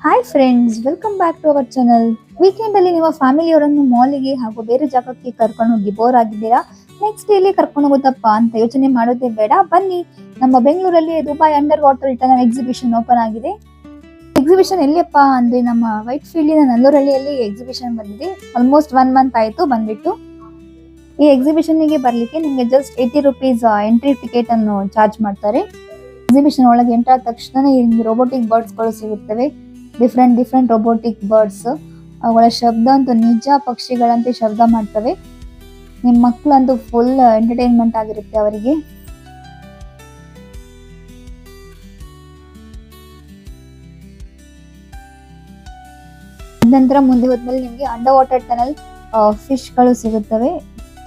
Hi friends, welcome back to our channel. Weekend ಅಲ್ಲಿ ನಿಮ್ಮ ಫ್ಯಾಮಿಲಿಯವರನ್ನು ಮಾಲಿಗೆ ಹಾಗೂ ಬೇರೆ ಜಾಗಕ್ಕೆ ಕರ್ಕೊಂಡು ಹೋಗಿ ಬೋರ್ ಆಗಿದ್ದೀರಾ? ನೆಕ್ಸ್ಟ್ ಎಲ್ಲಿ ಕರ್ಕೊಂಡು ಹೋಗುತ್ತಪ್ಪ ಅಂತ ಯೋಚನೆ ಮಾಡೋದೇ ಬೇಡ. ಬನ್ನಿ, ನಮ್ಮ ಬೆಂಗಳೂರಲ್ಲಿ Dubai under water tunnel exhibition open ಆಗಿದೆ. ಎಕ್ಸಿಬಿಷನ್ ಎಲ್ಲಿಯಪ್ಪ ಅಂದ್ರೆ ನಮ್ಮ ವೈಟ್ ಫೀಲ್ಡಿನ ನಲ್ಲೂರಳ್ಳಿಯಲ್ಲಿ ಎಕ್ಸಿಬಿಷನ್ ಬಂದಿದೆ. ಆಲ್ಮೋಸ್ಟ್ 1 ಮಂತ್ ಆಯ್ತು ಬಂದ್ಬಿಟ್ಟು. ಈ ಎಕ್ಸಿಬಿಷನ್ಗೆ ಬರ್ಲಿಕ್ಕೆ ನಿಮಗೆ ಜಸ್ಟ್ 80 ರುಪೀಸ್ ಎಂಟ್ರಿ ಟಿಕೆಟ್ ಅನ್ನು ಚಾರ್ಜ್ ಮಾಡ್ತಾರೆ. ಎಕ್ಸಿಬಿಷನ್ ಒಳಗೆ ಎಂಟರ್ ಆದ ತಕ್ಷಣ ರೋಬೋಟಿಕ್ ಬರ್ಡ್ಸ್ ಗಳು ಸಿಗುತ್ತವೆ. Different robotic birds. ಅವುಗಳ ಶಬ್ದ ಅಂತೂ ನಿಜ ಪಕ್ಷಿಗಳಂತೆ ಶಬ್ದ ಮಾಡ್ತವೆ. ನಿಮ್ಮ ಮಕ್ಕಳಂತೂ ಫುಲ್ ಎಂಟರ್ಟೈನ್ಮೆಂಟ್ ಆಗಿರುತ್ತೆ ಅವರಿಗೆ. ನಂತರ ಮುಂದೆ ಹೋದ್ಮೇಲೆ ನಿಮ್ಗೆ ಅಂಡರ್ ವಾಟರ್ ಟನಲ್ ಫಿಶ್ ಗಳು ಸಿಗುತ್ತವೆ.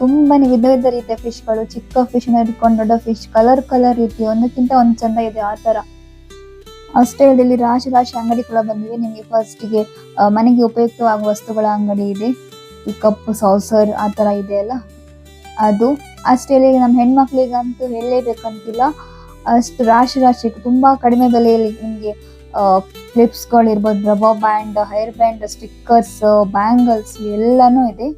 ತುಂಬಾನೇ ವಿಧ ರೀತಿಯ ಫಿಶ್ ಗಳು, ಚಿಕ್ಕ ಫಿಶ್ ಹಿಡ್ಕೊಂಡು ದೊಡ್ಡ ಫಿಶ್, ಕಲರ್ ರೀತಿ ಒಂದಕ್ಕಿಂತ ಒಂದ್ ಚಂದ ಇದೆ ಆ ತರ. ಅಷ್ಟೇ ಇಲ್ಲಿ ರಾಶಿ ಅಂಗಡಿ ಕೂಡ ಬಂದಿವೆ. ನಿಮಗೆ ಫಸ್ಟ್ಗೆ ಮನೆಗೆ ಉಪಯುಕ್ತವಾಗುವ ವಸ್ತುಗಳ ಅಂಗಡಿ ಇದೆ. ಈ ಕಪ್ಪು ಸಾಸರ್ ಆ ತರ ಇದೆ ಅಲ್ಲ ಅದು. ಅಷ್ಟೇ ನಮ್ಮ ಹೆಣ್ಮಕ್ಳಿಗಂತೂ ಹೇಳಲೇಬೇಕಂತಿಲ್ಲ, ಅಷ್ಟು ರಾಶಿ ತುಂಬಾ ಕಡಿಮೆ ಬೆಲೆಯಲ್ಲಿ ನಿಮ್ಗೆ ಕ್ಲಿಪ್ಸ್ ಗಳು ಇರ್ಬೋದು, rubber band, hair band, stickers, bangles ಎಲ್ಲಾನು ಇದೆ.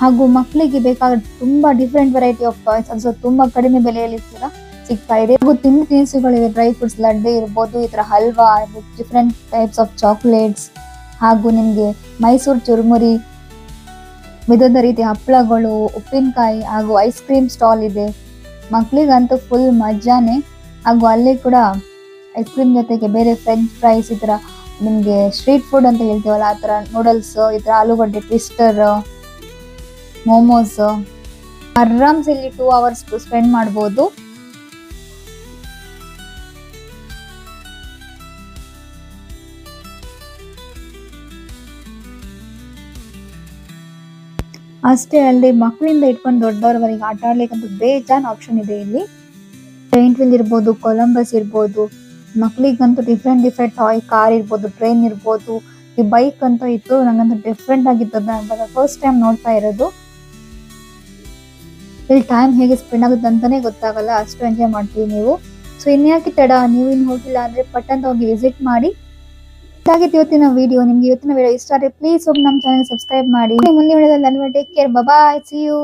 ಹಾಗೂ ಮಕ್ಕಳಿಗೆ ಬೇಕಾದ ತುಂಬಾ ಡಿಫ್ರೆಂಟ್ ವೆರೈಟಿ ಆಫ್ ಟಾಯ್ಸ್ ಅದು ತುಂಬಾ ಕಡಿಮೆ ಬೆಲೆಯಲ್ಲಿ ಕೂಡ ಸಿಗ್ತಾ ಇದೆ. ಹಾಗೂ ತಿನಿಸುಗಳಿವೆ, ಡ್ರೈ ಫ್ರೂಟ್ಸ್, ಲಡ್ಡು ಇರ್ಬೋದು, ಈ ತರ halwa, different types of chocolates, ಹಾಗೂ ನಿಮ್ಗೆ ಮೈಸೂರು ಚುರುಮುರಿ, ವಿಧದ ರೀತಿಯ ಹಪ್ಪಳಗಳು, ಉಪ್ಪಿನಕಾಯಿ ಹಾಗೂ ಐಸ್ ಕ್ರೀಮ್ ಸ್ಟಾಲ್ ಇದೆ. ಮಕ್ಳಿಗಂತೂ ಫುಲ್ ಮಜಾನೆ. ಹಾಗೂ ಅಲ್ಲಿ ಕೂಡ ಐಸ್ ಕ್ರೀಮ್ ಜೊತೆಗೆ ಬೇರೆ ಫ್ರೆಂಚ್ ಫ್ರೈಸ್, ಈ ತರ ನಿಮ್ಗೆ ಸ್ಟ್ರೀಟ್ ಫುಡ್ ಅಂತ ಹೇಳ್ತೀವಲ್ಲ ಆ ತರ ನೂಡಲ್ಸ್, ಈ ತರ ಆಲೂಗಡ್ಡೆ ಟ್ವಿಸ್ಟರ್, ಮೋಮೋಸ್. ಆರಾಮ್ಸ್ ಇಲ್ಲಿ 2 ಅವರ್ಸ್ ಸ್ಪೆಂಡ್ ಮಾಡಬಹುದು. ಅಷ್ಟೇ ಅಲ್ಲದೆ ಮಕ್ಕಳಿಂದ ಇಟ್ಕೊಂಡು ದೊಡ್ಡವರವರೆಗೆ ಆಟ ಆಡ್ಲಿಕ್ಕಂತೂ ಬೇಜಾನ್ ಆಪ್ಷನ್ ಇದೆ ಇಲ್ಲಿ. ಪೇಂಟ್ ವಿಲ್ ಇರ್ಬೋದು, ಕೊಲಂಬಸ್ ಇರ್ಬೋದು, ಮಕ್ಕಳಿಗಂತೂ ಡಿಫ್ರೆಂಟ್ ಟಾಯ್ ಕಾರ್ ಇರ್ಬೋದು, ಟ್ರೈನ್ ಇರ್ಬೋದು, ಈ ಬೈಕ್ ಅಂತ ಇತ್ತು. ನಂಗಂತೂ ಡಿಫ್ರೆಂಟ್ ಆಗಿತ್ತು, ಫಸ್ಟ್ ಟೈಮ್ ನೋಡ್ತಾ ಇರೋದು. ಇಲ್ಲಿ ಟೈಮ್ ಹೇಗೆ ಸ್ಪೆಂಡ್ ಆಗುತ್ತೆ ಅಂತಾನೆ ಗೊತ್ತಾಗಲ್ಲ, ಅಷ್ಟು ಎಂಜಾಯ್ ಮಾಡ್ತೀವಿ ನೀವು. ಸೊ ಇನ್ಯಾಕೆ ತಡ, ನೀವು ಇನ್ನು ಹೋಗಿಲ್ಲ ಅಂದ್ರೆ ಪಟ್ಟಂತ ಹೋಗಿ ವಿಸಿಟ್ ಮಾಡಿ. ಇದಾಗಿತ್ತು ಇವತ್ತಿನ ವಿಡಿಯೋ. ನಿಮ್ಗೆ ಇವತ್ತಿನ ವಿಡಿಯೋ ಇಷ್ಟ ಆದರೆ ಪ್ಲೀಸ್ ಹೋಗಿ ನಮ್ಮ ಚಾನಲ್ ಸಬ್ಸ್ಕ್ರೈಬ್ ಮಾಡಿ. ಮುಂದಿನ ವಿಡಿಯೋದಲ್ಲಿ take care, bye, see you.